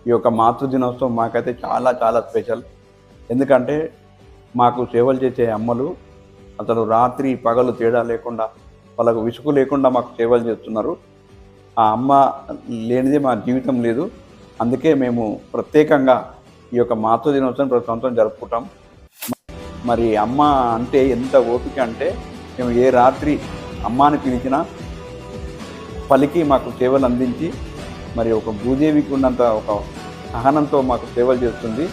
ఈ యొక్క మాతృ దినోత్సవం మాకైతే చాలా చాలా స్పెషల్. ఎందుకంటే మాకు సేవలు చేసే అమ్మలు అసలు రాత్రి పగలు తేడా లేకుండా వాళ్ళకు విసుగు లేకుండా మాకు సేవలు చేస్తున్నారు. ఆ అమ్మ లేనిదే మా జీవితం లేదు. అందుకే మేము ప్రత్యేకంగా ఈ యొక్క మాతృ దినోత్సవం ప్రతి సంవత్సరం జరుపుకుంటాం. మరి అమ్మ అంటే ఎంత ఓపిక అంటే మేము ఏ రాత్రి అమ్మాని పిలిచినా పలికి మాకు సేవలు అందించి మరి ఒక భూదేవికి ఉన్నంత ఒక సహనంతో మాకు సేవలు చేస్తుంది.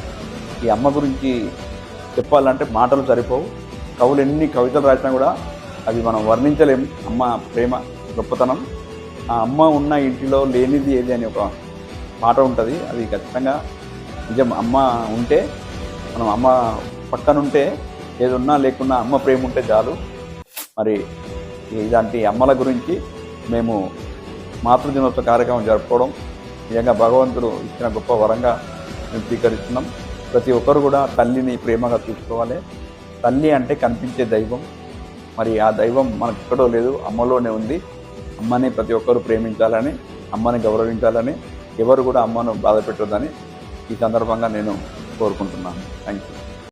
ఈ అమ్మ గురించి చెప్పాలంటే మాటలు సరిపోవు. కవులు ఎన్ని కవితలు రాసినా కూడా అవి మనం వర్ణించలేము. అమ్మ ప్రేమ గొప్పతనం. ఆ అమ్మ ఉన్న ఇంటిలో లేనిది ఏది అని ఒక మాట ఉంటుంది. అది ఖచ్చితంగా నిజం. అమ్మ ఉంటే మనం అమ్మ పక్కనుంటే ఏది ఉన్నా లేకున్నా అమ్మ ప్రేమ ఉంటే చాలు. మరి ఇలాంటి అమ్మల గురించి మేము మాతృదినోత్సవ కార్యక్రమం జరుపుకోవడం నిజంగా భగవంతుడు ఇచ్చిన గొప్ప వరంగా మేము స్వీకరిస్తున్నాం. ప్రతి ఒక్కరు కూడా తల్లిని ప్రేమగా చూసుకోవాలి. తల్లి అంటే కనిపించే దైవం. మరి ఆ దైవం మనకు ఎక్కడో లేదు, అమ్మలోనే ఉంది. అమ్మని ప్రతి ఒక్కరు ప్రేమించాలని, అమ్మని గౌరవించాలని, ఎవరు కూడా అమ్మను బాధ పెట్టొద్దని ఈ సందర్భంగా నేను కోరుకుంటున్నాను. Thank you.